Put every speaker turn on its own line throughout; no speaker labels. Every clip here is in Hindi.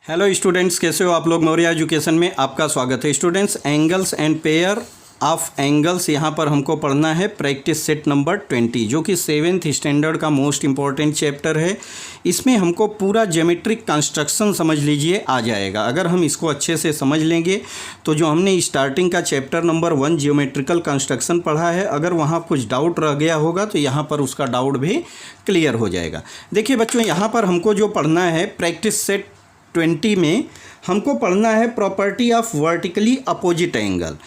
हेलो स्टूडेंट्स, कैसे हो आप लोग। मौर्य एजुकेशन में आपका स्वागत है। Students, angles and pair of angles यहाँ पर हमको पढ़ना है प्रैक्टिस सेट नंबर 20, जो कि 7th स्टैंडर्ड का मोस्ट इम्पॉर्टेंट चैप्टर है। इसमें हमको पूरा ज्योमेट्रिक कंस्ट्रक्शन समझ लीजिए आ जाएगा। अगर हम इसको अच्छे से समझ लेंगे तो जो हमने स्टार्टिंग का चैप्टर नंबर 1 ज्योमेट्रिकल कंस्ट्रक्शन पढ़ा है, अगर वहाँ कुछ डाउट रह गया होगा तो यहाँ पर उसका डाउट भी क्लियर हो जाएगा। देखिए बच्चों, यहाँ पर हमको जो पढ़ना है प्रैक्टिस सेट 20 में हमको पढ़ना है property of vertically opposite angle.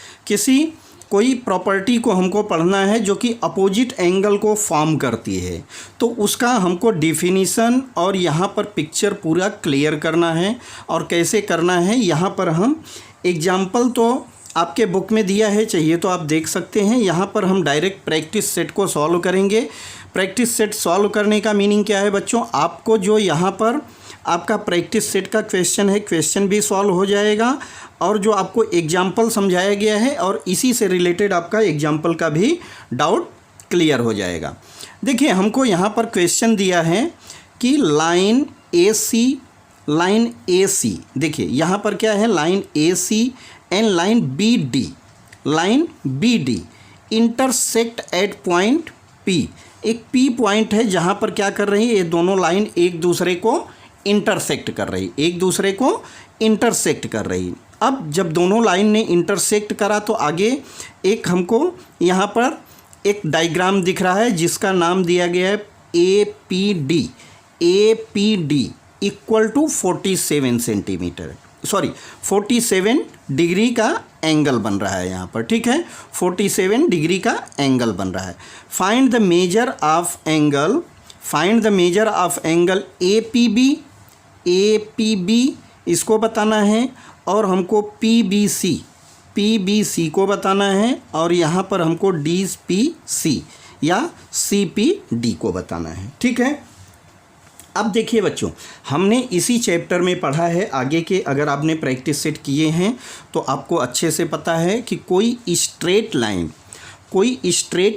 कोई प्रॉपर्टी को हमको पढ़ना है जो कि अपोजिट एंगल को फॉर्म करती है, तो उसका हमको डिफिनीसन और यहाँ पर पिक्चर पूरा क्लियर करना है। और कैसे करना है, यहाँ पर हम एग्जाम्पल तो आपके बुक में दिया है, चाहिए तो आप देख सकते हैं। यहाँ पर हम डायरेक्ट प्रैक्टिस सेट को सॉल्व करेंगे। प्रैक्टिस सेट सॉल्व करने का मीनिंग क्या है बच्चों, आपको जो यहाँ पर आपका प्रैक्टिस सेट का क्वेश्चन है, क्वेश्चन भी सॉल्व हो जाएगा और जो आपको एग्जाम्पल समझाया गया है और इसी से रिलेटेड आपका एग्जाम्पल का भी डाउट क्लियर हो जाएगा। देखिए, हमको यहाँ पर क्वेश्चन दिया है कि लाइन ए सी, देखिए यहाँ पर क्या है, line A C and line B D intersect at point P. एक पी पॉइंट है जहाँ पर क्या कर रही है, ये दोनों लाइन एक दूसरे को इंटरसेक्ट कर रही। अब जब दोनों लाइन ने इंटरसेक्ट करा तो आगे एक हमको यहाँ पर एक डायग्राम दिख रहा है जिसका नाम दिया गया है A P D equal to 47 centimetre, 47 degree का एंगल बन रहा है यहाँ पर, ठीक है। 47 डिग्री का एंगल बन रहा है। Find the measure of angle A P B इसको बताना है और हमको पी बी सी को बताना है और यहाँ पर हमको डी पी सी या सी पी डी को बताना है, ठीक है। अब देखिए बच्चों, हमने इसी चैप्टर में पढ़ा है, आगे के अगर आपने प्रैक्टिस सेट किए हैं तो आपको अच्छे से पता है कि कोई स्ट्रेट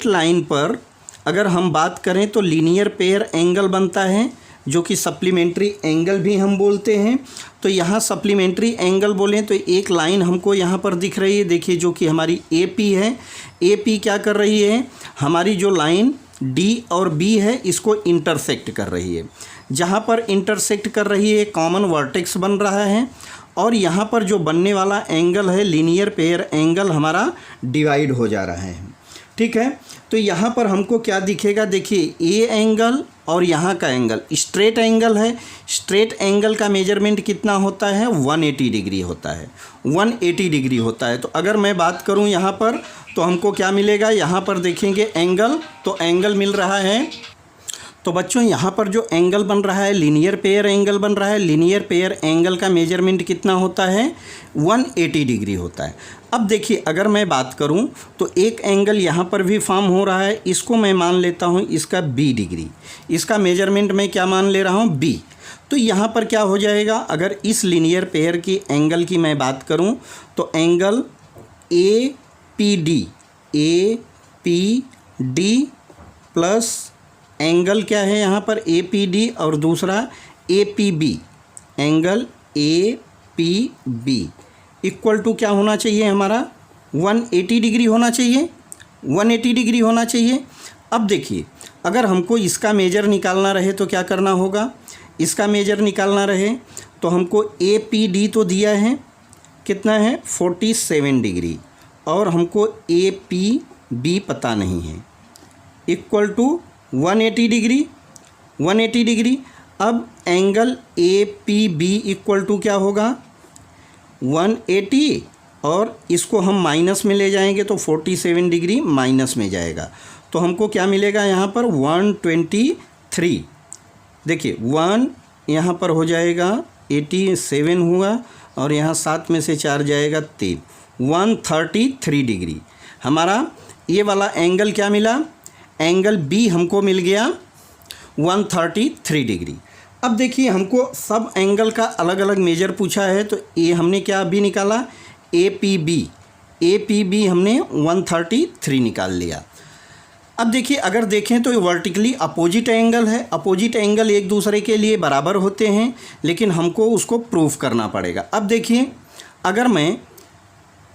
लाइन पर अगर हम बात करें तो लीनियर पेयर एंगल बनता है, जो कि सप्लीमेंट्री एंगल भी हम बोलते हैं। तो यहाँ सप्लीमेंट्री एंगल बोलें तो एक लाइन हमको यहाँ पर दिख रही है, देखिए, जो कि हमारी ए पी है। ए पी क्या कर रही है, हमारी जो लाइन डी और बी है इसको इंटरसेक्ट कर रही है। जहाँ पर इंटरसेक्ट कर रही है कॉमन वर्टेक्स बन रहा है और यहाँ पर जो बनने वाला एंगल है लीनियर पेयर एंगल हमारा डिवाइड हो जा रहा है, ठीक है। तो यहाँ पर हमको क्या दिखेगा, देखिए ए एंगल और यहाँ का एंगल स्ट्रेट एंगल है। स्ट्रेट एंगल का मेजरमेंट कितना होता है, 180 डिग्री होता है, 180 डिग्री होता है। तो अगर मैं बात करूँ यहाँ पर तो हमको क्या मिलेगा, यहाँ पर देखेंगे एंगल, तो एंगल मिल रहा है। तो बच्चों यहाँ पर जो एंगल बन रहा है लीनियर पेयर एंगल बन रहा है। लीनियर पेयर एंगल का मेजरमेंट कितना होता है, 180 डिग्री होता है। अब देखिए, अगर मैं बात करूं तो एक एंगल यहाँ पर भी फॉर्म हो रहा है, इसको मैं मान लेता हूँ इसका बी डिग्री, इसका मेजरमेंट मैं क्या मान ले रहा हूँ, बी। तो यहाँ पर क्या हो जाएगा, अगर इस लीनियर पेयर की एंगल की मैं बात करूँ तो angle A P D plus angle क्या है यहाँ पर ए पी डी और दूसरा A P B, angle A P B equal to क्या होना चाहिए हमारा, 180 डिग्री होना चाहिए, 180 डिग्री होना चाहिए। अब देखिए, अगर हमको इसका मेजर निकालना रहे तो क्या करना होगा, इसका मेजर निकालना रहे तो हमको ए पी डी तो दिया है, कितना है 47 डिग्री, और हमको ए पी बी पता नहीं है, इक्वल टू 180 डिग्री। अब angle A P B equal to क्या होगा, 180, और इसको हम माइनस में ले जाएंगे तो 47 डिग्री माइनस में जाएगा तो हमको क्या मिलेगा यहाँ पर 123। देखिए 1 यहाँ पर हो जाएगा 87 हुआ और यहाँ 7 में से 4 जाएगा 3, 133 डिग्री हमारा ये वाला एंगल क्या मिला, एंगल बी हमको मिल गया 133 डिग्री। अब देखिए, हमको सब एंगल का अलग अलग मेजर पूछा है तो ये हमने क्या अभी निकाला, ए पी बी हमने 133 निकाल लिया। अब देखिए, अगर देखें तो ये वर्टिकली अपोजिट एंगल है। अपोजिट एंगल एक दूसरे के लिए बराबर होते हैं, लेकिन हमको उसको प्रूफ करना पड़ेगा। अब देखिए, अगर मैं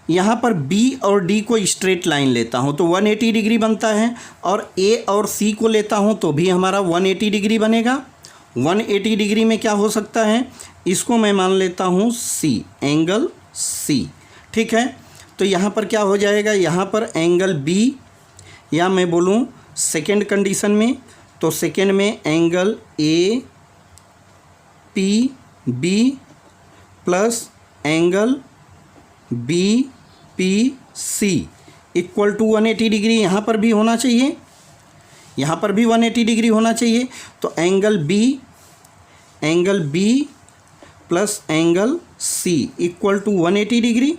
यहाँ पर B और D को स्ट्रेट लाइन लेता हूँ तो 180 डिग्री बनता है, और A और C को लेता हूँ तो भी हमारा 180 डिग्री बनेगा। 180 डिग्री में क्या हो सकता है, इसको मैं मान लेता हूँ C, एंगल C, ठीक है। तो यहाँ पर क्या हो जाएगा, यहाँ पर एंगल B, या मैं बोलूँ सेकेंड कंडीशन में तो सेकेंड में angle APB plus angle BPC equal to 180 degree यहाँ पर भी होना चाहिए, यहाँ पर भी 180 डिग्री होना चाहिए। तो angle B plus angle C equal to 180 degree.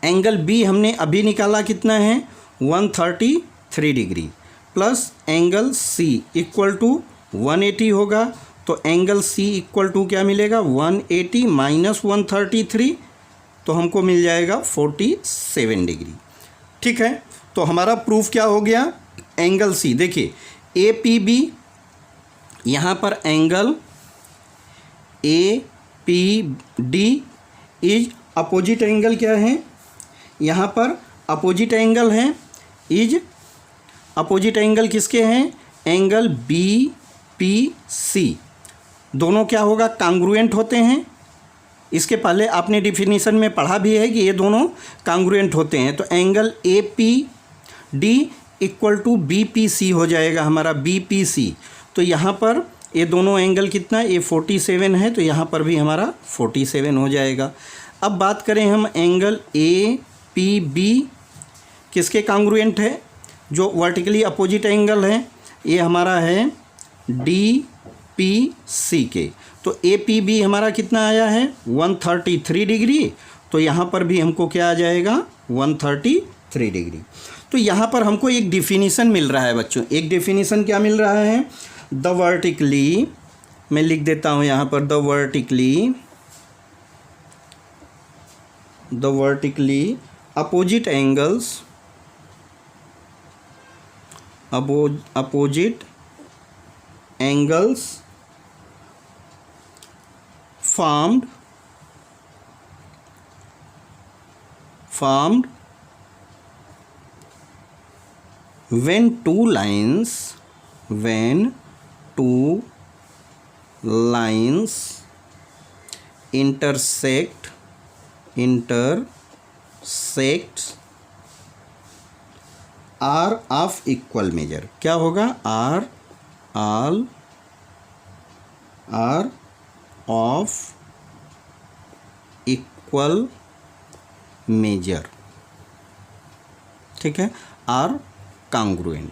Angle B हमने अभी निकाला कितना है, 133 degree, plus angle C equal to 180 होगा। तो एंगल C इक्वल टू क्या मिलेगा, 180 माइनस 133, तो हमको मिल जाएगा 47 डिग्री, ठीक है। तो हमारा प्रूफ क्या हो गया, एंगल C। देखिए APB, यहाँ पर angle APD is opposite angle क्या है, यहाँ पर अपोजिट एंगल है, इज अपोजिट एंगल किसके हैं, एंगल BPC। दोनों क्या होगा, कांग्रुएंट होते हैं। इसके पहले आपने डिफिनीशन में पढ़ा भी है कि ये दोनों कांग्रुएंट होते हैं। तो angle APD equal to BPC हो जाएगा हमारा, BPC। तो यहाँ पर ये दोनों एंगल कितना, ये 47 है, तो यहाँ पर भी हमारा 47 हो जाएगा। अब बात करें हम एंगल APB किसके कांग्रुएंट है, जो वर्टिकली अपोजिट एंगल है, ये हमारा है DPC के। तो APB हमारा कितना आया है, 133 डिग्री। तो यहाँ पर भी हमको क्या आ जाएगा, 133 डिग्री। तो यहाँ पर हमको एक डिफिनीशन मिल रहा है बच्चों, एक डिफिनीशन क्या मिल रहा है, द वर्टिकली, मैं लिख देता हूँ यहाँ पर, the vertically opposite angles, opposite angles formed when two lines intersect are of equal measure। क्या होगा, are ऑफ इक्वल मेजर, ठीक है। आर कांग्रुएंट,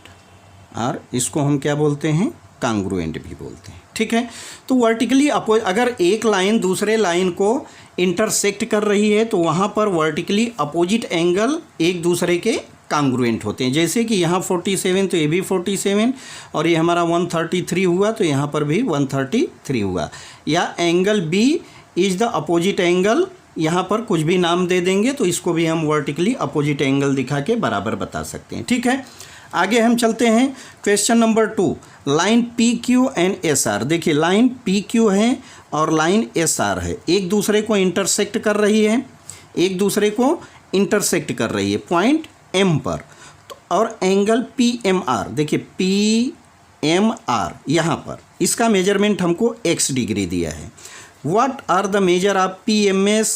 आर इसको हम क्या बोलते हैं, कांग्रुएंट भी बोलते हैं, ठीक है। तो वर्टिकली अगर एक लाइन दूसरे लाइन को इंटरसेक्ट कर रही है तो वहाँ पर वर्टिकली अपोजिट एंगल एक दूसरे के कांग्रुएंट होते हैं। जैसे कि यहाँ 47 तो ये भी 47, और ये हमारा 133 हुआ तो यहाँ पर भी 133 हुआ। या angle B is the opposite angle, यहाँ पर कुछ भी नाम दे देंगे तो इसको भी हम वर्टिकली अपोजिट एंगल दिखा के बराबर बता सकते हैं, ठीक है। आगे हम चलते हैं question number 2, line PQ and SR। देखिए लाइन PQ है और लाइन SR है, एक दूसरे को इंटरसेक्ट कर रही है, एक दूसरे को इंटरसेक्ट कर रही है पॉइंट M पर। तो और एंगल PMR, देखिए PMR यहाँ पर इसका मेजरमेंट हमको x डिग्री दिया है। What are the measure of PMS,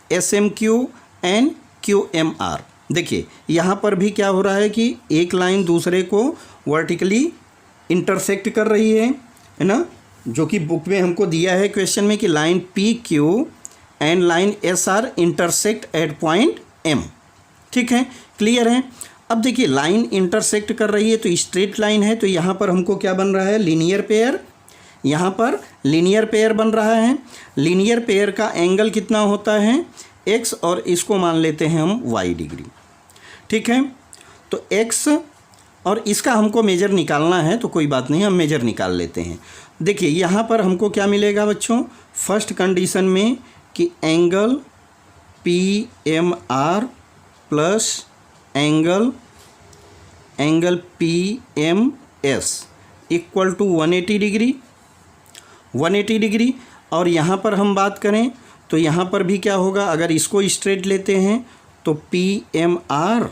SMQ and QMR। देखिए यहाँ पर भी क्या हो रहा है कि एक लाइन दूसरे को वर्टिकली इंटरसेक्ट कर रही है ना, जो कि बुक में हमको दिया है क्वेश्चन में कि line PQ and line SR intersect at point M, ठीक है, क्लियर है। अब देखिए लाइन इंटरसेक्ट कर रही है तो स्ट्रेट लाइन है, तो यहाँ पर हमको क्या बन रहा है, लीनियर पेयर, यहाँ पर लीनियर पेयर बन रहा है। लीनियर पेयर का एंगल कितना होता है, x, और इसको मान लेते हैं हम y डिग्री, ठीक है। तो x और इसका हमको मेजर निकालना है, तो कोई बात नहीं, हम मेजर निकाल लेते हैं। देखिए यहाँ पर हमको क्या मिलेगा बच्चों, फर्स्ट कंडीशन में कि angle PMR plus angle angle PMS equal to 180 degree, 180 degree. और यहाँ पर हम बात करें तो यहाँ पर भी क्या होगा, अगर इसको स्ट्रेट लेते हैं तो PMR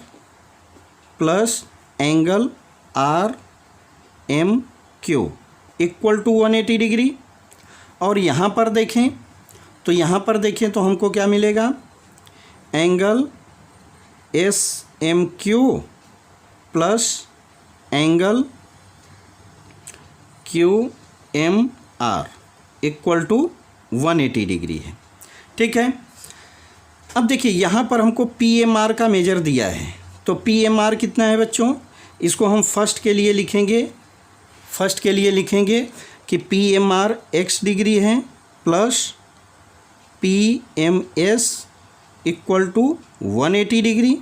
plus angle RMQ equal to 180 degree. और यहाँ पर देखें तो हमको क्या मिलेगा, angle SMQ plus angle QMR equal to 180 degree है। ठीक है, अब देखिए यहाँ पर हमको PMR का मेजर दिया है, तो PMR कितना है बच्चों, इसको हम फर्स्ट के लिए लिखेंगे कि PMR x डिग्री है plus PMS equal to 180 degree.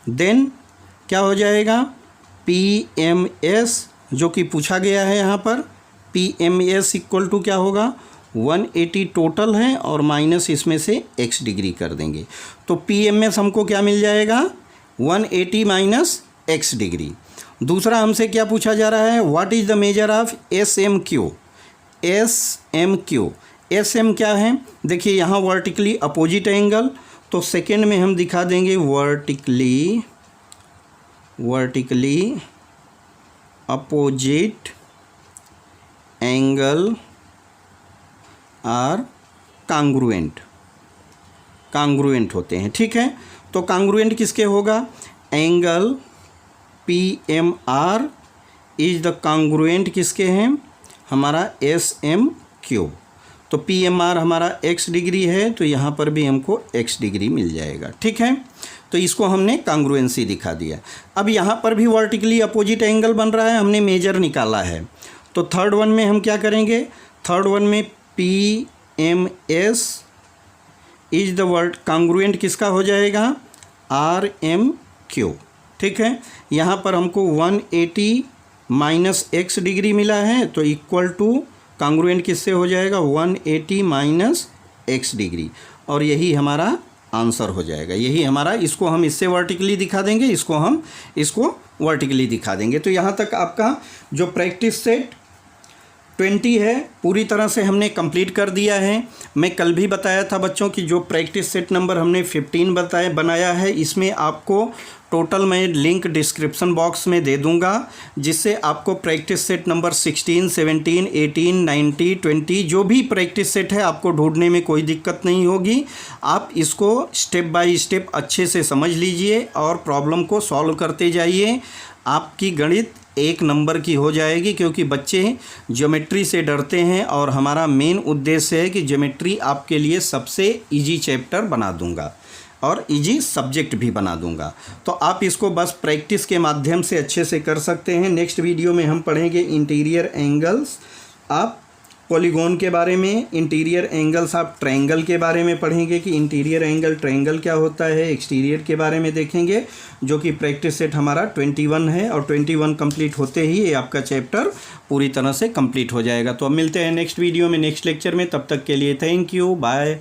Then क्या हो जाएगा, PMS जो कि पूछा गया है यहाँ पर, PMS इक्वल टू क्या होगा, 180 टोटल है और माइनस इसमें से x डिग्री कर देंगे, तो PMS हमको क्या मिल जाएगा, 180 माइनस x डिग्री। दूसरा हमसे क्या पूछा जा रहा है, what is the measure of SMQ। SM क्या है, देखिए यहाँ वर्टिकली अपोजिट एंगल, तो सेकेंड में हम दिखा देंगे vertically opposite angle are congruent होते हैं। ठीक है, तो कांग्रुएंट किसके होगा, angle PMR is the congruent किसके हैं, हमारा SMQ। तो PMR हमारा x डिग्री है, तो यहाँ पर भी हमको x डिग्री मिल जाएगा। ठीक है, तो इसको हमने कांग्रुएंसी दिखा दिया। अब यहाँ पर भी वर्टिकली अपोजिट एंगल बन रहा है, हमने मेजर निकाला है, तो थर्ड वन में हम क्या करेंगे, थर्ड वन में PMS is the word congruent किसका हो जाएगा, RMQ। ठीक है, यहाँ पर हमको 180 माइनस x डिग्री मिला है, तो इक्वल टू कांग्रुएंट किससे हो जाएगा, 180 माइनस x डिग्री, और यही हमारा आंसर हो जाएगा। यही हमारा, इसको हम इससे वर्टिकली दिखा देंगे, इसको वर्टिकली दिखा देंगे। तो यहाँ तक आपका जो प्रैक्टिस सेट 20 है पूरी तरह से हमने कंप्लीट कर दिया है। मैं कल भी बताया था बच्चों कि जो प्रैक्टिस सेट नंबर हमने 15 बनाया है, इसमें आपको टोटल मैं लिंक डिस्क्रिप्शन बॉक्स में दे दूंगा, जिससे आपको प्रैक्टिस सेट नंबर 16, 17, 18, 19, 20 जो भी प्रैक्टिस सेट है आपको ढूंढने में कोई दिक्कत नहीं होगी। आप इसको स्टेप बाय स्टेप अच्छे से समझ लीजिए और प्रॉब्लम को सॉल्व करते जाइए। आपकी गणित 1 नंबर की हो जाएगी, क्योंकि बच्चे ज्योमेट्री से डरते हैं और हमारा मेन उद्देश्य है कि ज्योमेट्री आपके लिए सबसे इजी चैप्टर बना दूंगा और इजी सब्जेक्ट भी बना दूंगा। तो आप इसको बस प्रैक्टिस के माध्यम से अच्छे से कर सकते हैं। नेक्स्ट वीडियो में हम पढ़ेंगे इंटीरियर एंगल्स, आप पॉलीगॉन के बारे में, इंटीरियर एंगल्स आप ट्रायंगल के बारे में पढ़ेंगे कि इंटीरियर एंगल ट्रायंगल क्या होता है, एक्सटीरियर के बारे में देखेंगे, जो कि प्रैक्टिस सेट हमारा 21 है, और 21 कंप्लीट होते ही ये आपका चैप्टर पूरी तरह से कंप्लीट हो जाएगा। तो अब मिलते हैं नेक्स्ट वीडियो में, नेक्स्ट लेक्चर में, तब तक के लिए थैंक यू, बाय।